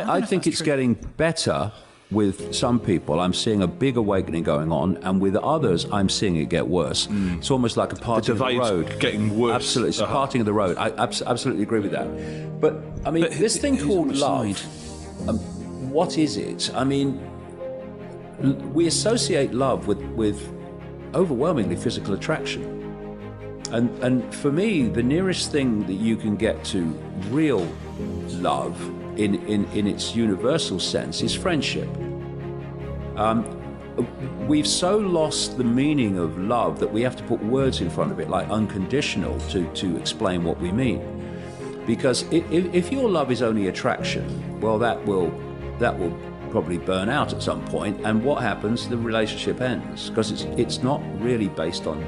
I think it's getting better with some people. I'm seeing a big awakening going on, and with others, I'm seeing it get worse. It's almost like a parting of the road. Getting worse. Absolutely, it's a parting of the road. I absolutely agree with that. But, I mean, this thing called love, what is it? I mean, we associate love with overwhelmingly physical attraction. And for me, the nearest thing that you can get to real love in its universal sense is friendship. We've so lost the meaning of love that we have to put words in front of it, like unconditional, to explain what we mean. Because if your love is only attraction, well, that will probably burn out at some point, and what happens? The relationship ends, because it's not really based on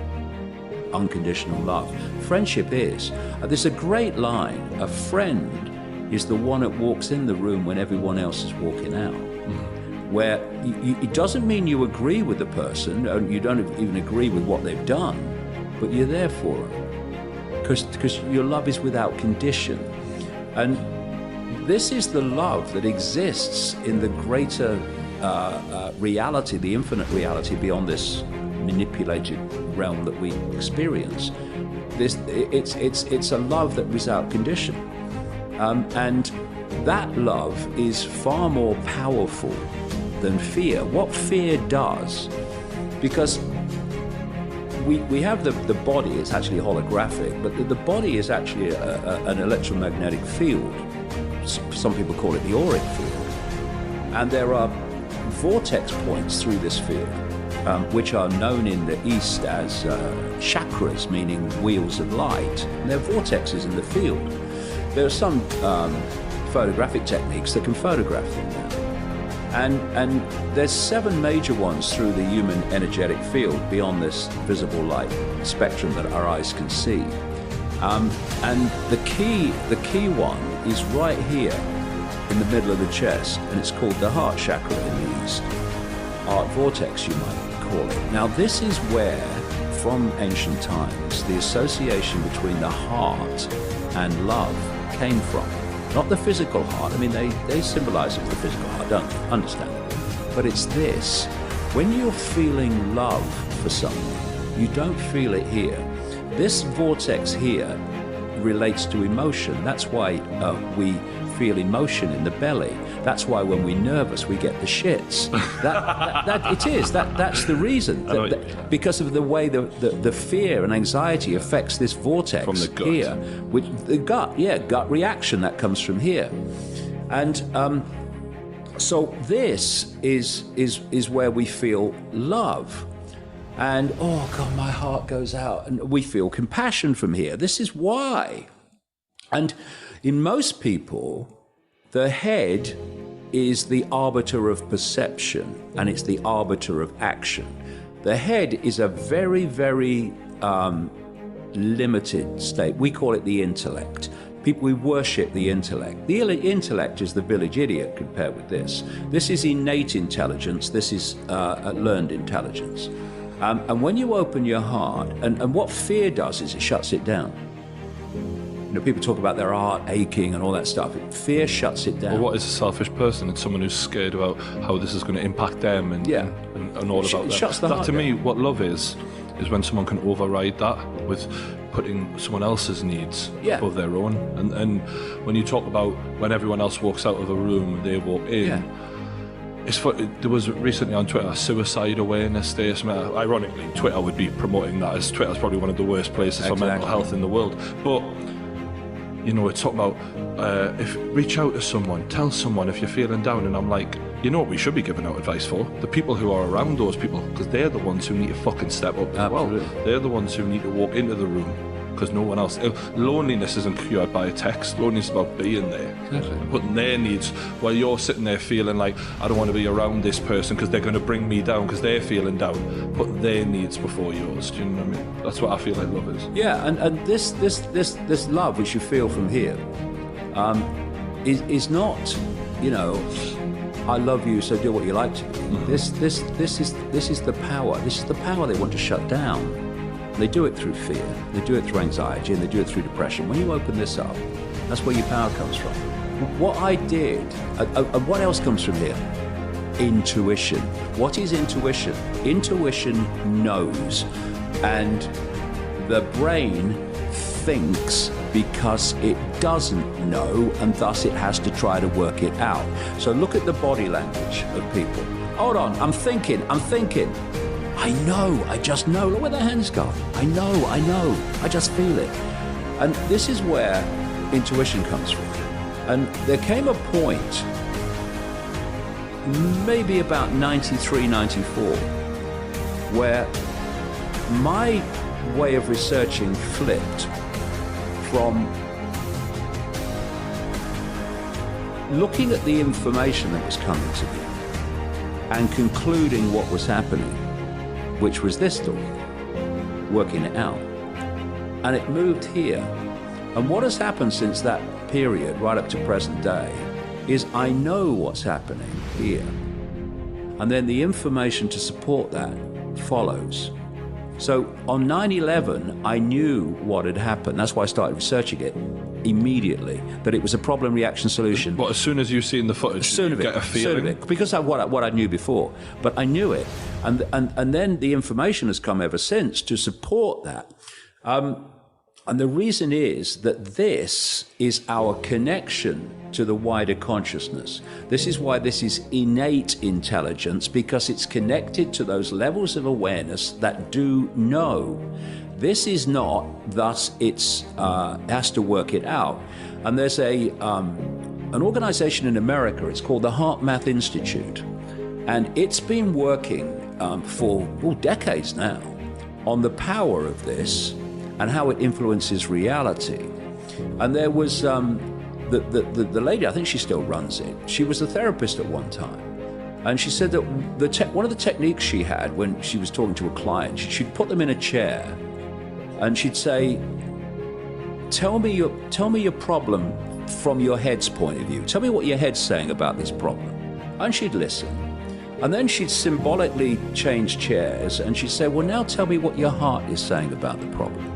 unconditional love. Friendship is. There's a great line: a friend is the one that walks in the room when everyone else is walking out. Where it doesn't mean you agree with the person, and you don't even agree with what they've done, but you're there for them. Because your love is without condition. And this is the love that exists in the greater reality, the infinite reality beyond this manipulated realm that we experience. It's a love that is without condition. And that love is far more powerful than fear. What fear does, because we have the body, it's actually holographic, but the body is actually an electromagnetic field. Some people call it the auric field. And there are vortex points through this field, which are known in the East as chakras, meaning wheels of light. And they're vortexes in the field. There are some photographic techniques that can photograph them now. And there's 7 major ones through the human energetic field beyond this visible light spectrum that our eyes can see. And the key one is right here in the middle of the chest, and it's called the heart chakra in the East. Heart vortex, you might call it. Now, this is where, from ancient times, the association between the heart and love came from. Not the physical heart. I mean, they symbolize it with the physical heart, don't they? Understandable. But it's this. When you're feeling love for someone, you don't feel it here. This vortex here relates to emotion. That's why we feel emotion in the belly. That's why when we're nervous, we get the shits. That's the reason. Because of the way the fear and anxiety affects this vortex from the gut. Here, which the gut reaction that comes from here. And so this is where we feel love. And, oh God, my heart goes out, and we feel compassion from here. This is why. And in most people, the head is the arbiter of perception, and it's the arbiter of action. The head is a very, very limited state. We call it the intellect. We worship the intellect. The intellect is the village idiot compared with this. This is innate intelligence. This is learned intelligence. And when you open your heart, and what fear does is it shuts it down. You know, people talk about their heart aching and all that stuff. Fear shuts it down. Well, what is a selfish person? It's someone who's scared about how this is going to impact them and all about that. Shuts the heart to me, down. what love is when someone can override that with putting someone else's needs above their own. And when you talk about when everyone else walks out of a room, they walk in. There was recently on Twitter a suicide awareness day. Ironically, Twitter would be promoting that, as Twitter's probably one of the worst places for mental health in the world. But you know, it's talking about reach out to someone, tell someone if you're feeling down. And I'm like, you know what we should be giving out advice for? The people who are around those people, because they're the ones who need to fucking step up as well. They're the ones who need to walk into the room, because no one else. Loneliness isn't cured by a text. Loneliness is about being there, and putting their needs. While you're sitting there feeling like, I don't want to be around this person because they're going to bring me down because they're feeling down. Put their needs before yours. Do you know what I mean? That's what I feel like love is. Yeah, and this love which you feel from here is not, you know, I love you, so do what you like to do. This is the power. This is the power they want to shut down. They do it through fear, they do it through anxiety, and they do it through depression. When you open this up, that's where your power comes from. what I did, and what else comes from here? Intuition. What is intuition? Intuition knows, and the brain thinks because it doesn't know, and thus it has to try to work it out. So look at the body language of people. Hold on, I'm thinking. I know, I just know. Look where their hands go. I know, I just feel it. And this is where intuition comes from. And there came a point, maybe about 93, 94, where my way of researching flipped from looking at the information that was coming to me and concluding what was happening, which was this story, working it out. And it moved here. And what has happened since that period, right up to present day, is I know what's happening here. And then the information to support that follows. So on 9/11, I knew what had happened. That's why I started researching it immediately, that it was a problem reaction solution. But as soon as you've seen the footage, you get a feeling? Because of what I knew before. But I knew it. And then the information has come ever since to support that. And the reason is that this is our connection to the wider consciousness. This is why this is innate intelligence, because it's connected to those levels of awareness that do know. This is not, thus it's has to work it out. And there's an organization in America, it's called the Heart Math Institute. And it's been working for decades now on the power of this and how it influences reality. And there was the lady, I think she still runs it, she was a therapist at one time. And she said that one of the techniques she had when she was talking to a client, she'd put them in a chair and she'd say, tell me your problem from your head's point of view. Tell me what your head's saying about this problem. And she'd listen. And then she'd symbolically change chairs and she'd say, well, now tell me what your heart is saying about the problem.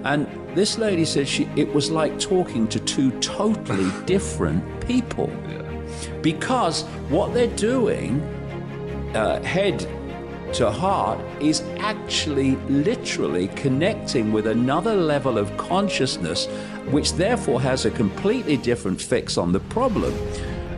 And this lady said it was like talking to two totally different people. Yeah. Because what they're doing, head to heart, is actually literally connecting with another level of consciousness, which therefore has a completely different fix on the problem.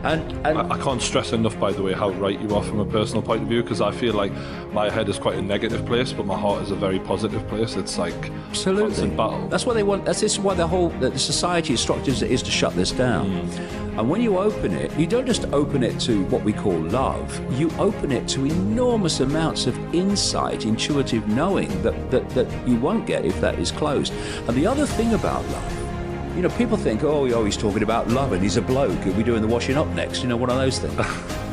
And I can't stress enough, by the way, how right you are from a personal point of view, because I feel like my head is quite a negative place, but my heart is a very positive place. It's like absolutely constant battle. That's what they want. This is why the society is structured as it is, to shut this down. And when you open it, you don't just open it to what we call love. You open it to enormous amounts of insight, intuitive knowing that you won't get if that is closed. And the other thing about love, you know, people think, oh, he's talking about love and he's a bloke. Are we doing the washing up next? You know, one of those things.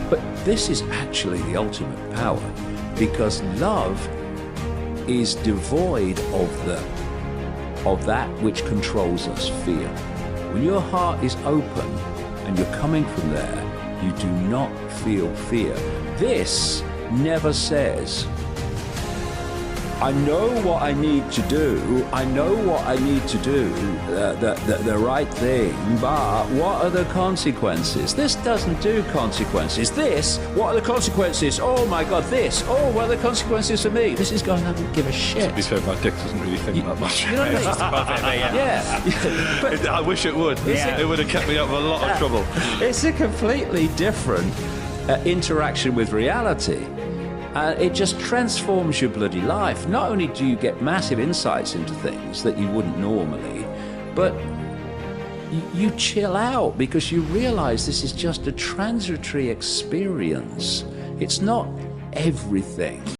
But this is actually the ultimate power, because love is devoid of that which controls us, fear. When your heart is open and you're coming from there, you do not feel fear. This never says, I know what I need to do. I know what I need to do, the right thing, but what are the consequences? This doesn't do consequences. This, what are the consequences? Oh my God, this. Oh, what are the consequences for me? This is going, I don't give a shit. To be fair, my dick doesn't really think that much. You know what I mean? Yeah. But I wish it would. Yeah. It would have kept me out of a lot of trouble. It's a completely different interaction with reality. It just transforms your bloody life. Not only do you get massive insights into things that you wouldn't normally, but you chill out because you realize this is just a transitory experience. It's not everything.